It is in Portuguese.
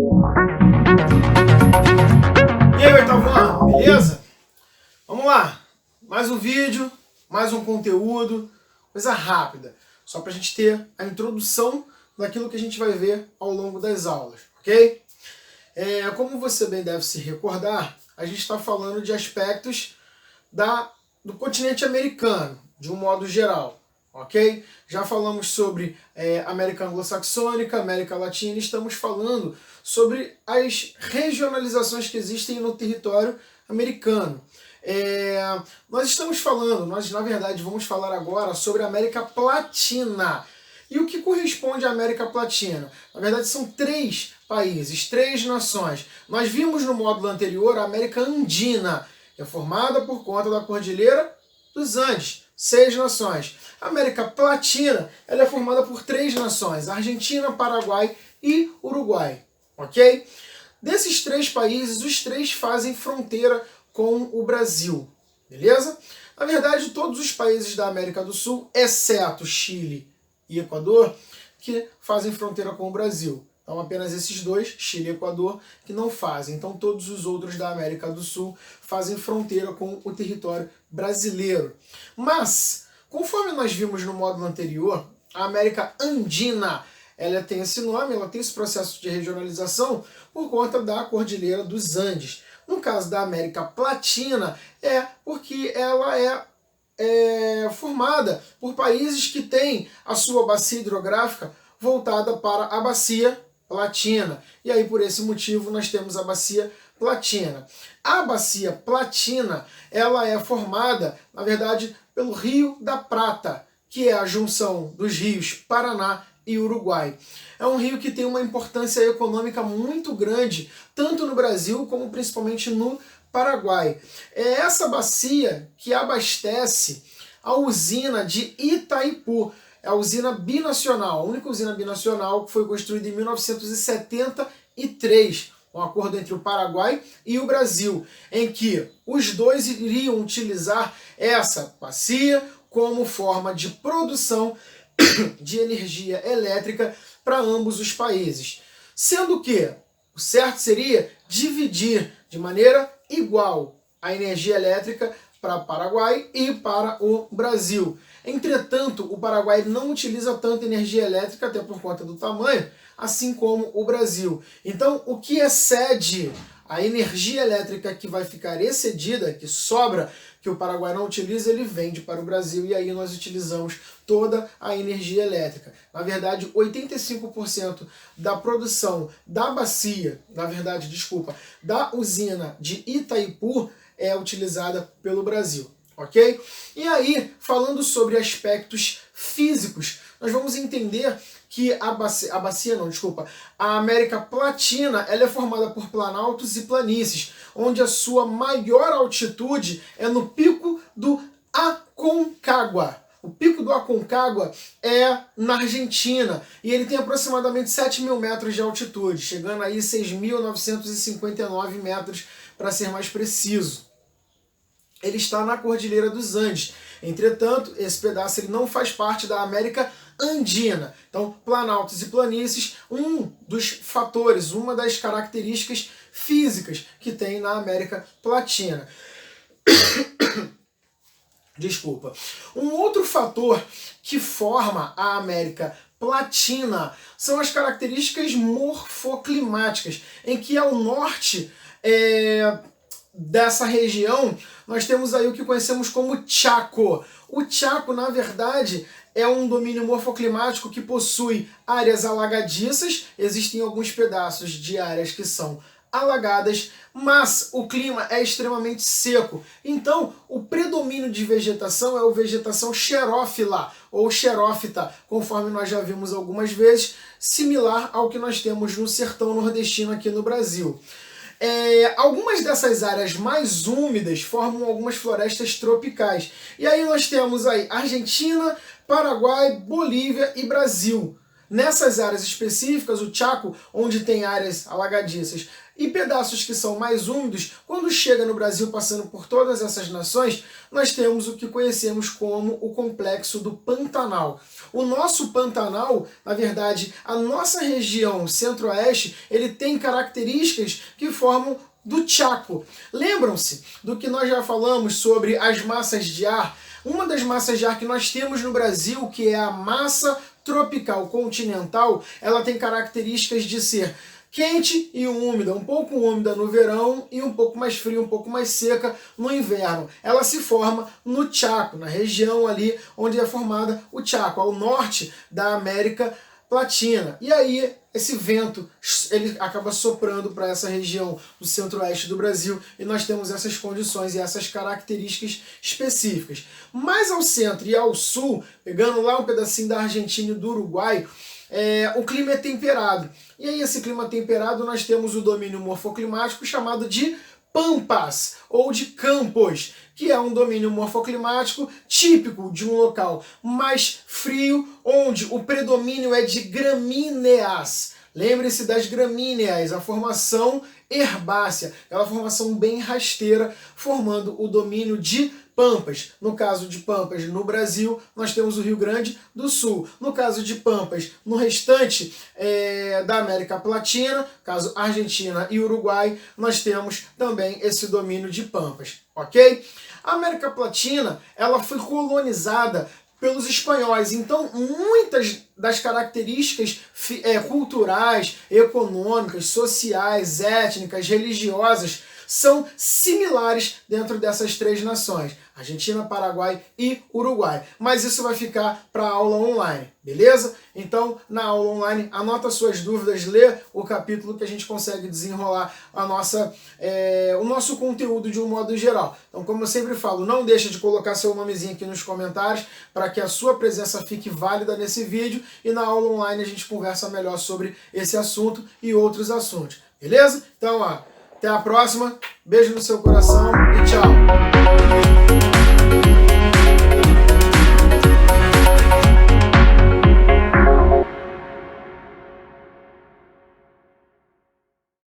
E aí, oitavo ano, beleza? Vamos lá, mais um vídeo, mais um conteúdo, coisa rápida, só para a gente ter a introdução daquilo que a gente vai ver ao longo das aulas, ok? Como você bem deve se recordar, a gente está falando de aspectos do continente americano, de um modo geral, ok? Já falamos sobre América Anglo-Saxônica, América Latina, e estamos falando sobre as regionalizações que existem no território americano. Nós na verdade vamos falar agora sobre a América Latina. E o que corresponde à América Latina? Na verdade são 3 países, 3 nações. Nós vimos no módulo anterior a América Andina, que é formada por conta da Cordilheira dos Andes, 6 nações. A América Latina ela é formada por 3 nações, Argentina, Paraguai e Uruguai. Ok? Desses 3 países, os 3 fazem fronteira com o Brasil. Beleza? Na verdade, todos os países da América do Sul, exceto Chile e Equador, que fazem fronteira com o Brasil. Então apenas esses 2, Chile e Equador, que não fazem. Então todos os outros da América do Sul fazem fronteira com o território brasileiro. Mas, conforme nós vimos no módulo anterior, a América Andina, ela tem esse nome, ela tem esse processo de regionalização por conta da Cordilheira dos Andes. No caso da América Latina, é porque ela é formada por países que têm a sua bacia hidrográfica voltada para a bacia Latina. E aí, por esse motivo, nós temos a bacia Latina. A bacia Latina, ela é formada, na verdade, pelo Rio da Prata, que é a junção dos rios Paraná e Uruguai. É um rio que tem uma importância econômica muito grande, tanto no Brasil como principalmente no Paraguai. É essa bacia que abastece a usina de Itaipu. É a usina binacional, a única usina binacional que foi construída em 1973, um acordo entre o Paraguai e o Brasil, em que os dois iriam utilizar essa bacia como forma de produção de energia elétrica para ambos os países. Sendo que o certo seria dividir de maneira igual a energia elétrica para o Paraguai e para o Brasil. Entretanto, o Paraguai não utiliza tanta energia elétrica, até por conta do tamanho, assim como o Brasil. Então, o que excede a energia elétrica que vai ficar excedida, que sobra, que o Paraguai não utiliza, ele vende para o Brasil e aí nós utilizamos toda a energia elétrica. Na verdade, 85% da produção da bacia, da usina de Itaipu é utilizada pelo Brasil, ok? E aí, falando sobre aspectos físicos, nós vamos entender que a América Latina ela é formada por planaltos e planícies, onde a sua maior altitude é no Pico do Aconcagua. O Pico do Aconcagua é na Argentina e ele tem aproximadamente 7.000 metros de altitude, chegando aí 6.959 metros para ser mais preciso. Ele está na Cordilheira dos Andes. Entretanto, esse pedaço ele não faz parte da América Andina. Então, planaltos e planícies, um dos fatores, uma das características físicas que tem na América Latina. Desculpa. Um outro fator que forma a América Latina são as características morfoclimáticas, em que ao norte dessa região nós temos aí o que conhecemos como Chaco. O Chaco, na verdade, é um domínio morfoclimático que possui áreas alagadiças, existem alguns pedaços de áreas que são alagadas, mas o clima é extremamente seco. Então, o predomínio de vegetação é a vegetação xerófila ou xerófita, conforme nós já vimos algumas vezes, similar ao que nós temos no sertão nordestino aqui no Brasil. Algumas dessas áreas mais úmidas formam algumas florestas tropicais. E aí nós temos aí Argentina, Paraguai, Bolívia e Brasil. Nessas áreas específicas, o Chaco, onde tem áreas alagadiças e pedaços que são mais úmidos, quando chega no Brasil passando por todas essas nações, nós temos o que conhecemos como o complexo do Pantanal. O nosso Pantanal, na verdade, a nossa região centro-oeste, ele tem características que formam do Chaco. Lembram-se do que nós já falamos sobre as massas de ar? Uma das massas de ar que nós temos no Brasil, que é a massa tropical continental, ela tem características de ser quente e úmida, um pouco úmida no verão e um pouco mais fria, um pouco mais seca no inverno. Ela se forma no Chaco, na região ali onde é formada o Chaco, ao norte da América Latina. E aí esse vento ele acaba soprando para essa região do centro-oeste do Brasil e nós temos essas condições e essas características específicas. Mais ao centro e ao sul, pegando lá um pedacinho da Argentina e do Uruguai, o clima é temperado. E aí esse clima temperado nós temos o domínio morfoclimático chamado de pampas ou de campos, que é um domínio morfoclimático típico de um local mais frio, onde o predomínio é de gramíneas. Lembre-se das gramíneas, a formação herbácea, aquela formação bem rasteira, formando o domínio de pampas. No caso de pampas no Brasil, nós temos o Rio Grande do Sul. No caso de pampas no restante da América Latina, caso Argentina e Uruguai, nós temos também esse domínio de pampas, ok? A América Latina, ela foi colonizada pelos espanhóis, então muitas das características culturais, econômicas, sociais, étnicas, religiosas são similares dentro dessas três nações, Argentina, Paraguai e Uruguai. Mas isso vai ficar para a aula online, beleza? Então, na aula online, anota suas dúvidas, lê o capítulo que a gente consegue desenrolar o nosso conteúdo de um modo geral. Então, como eu sempre falo, não deixa de colocar seu nomezinho aqui nos comentários para que a sua presença fique válida nesse vídeo e na aula online a gente conversa melhor sobre esse assunto e outros assuntos, beleza? Então, até a próxima, beijo no seu coração e tchau!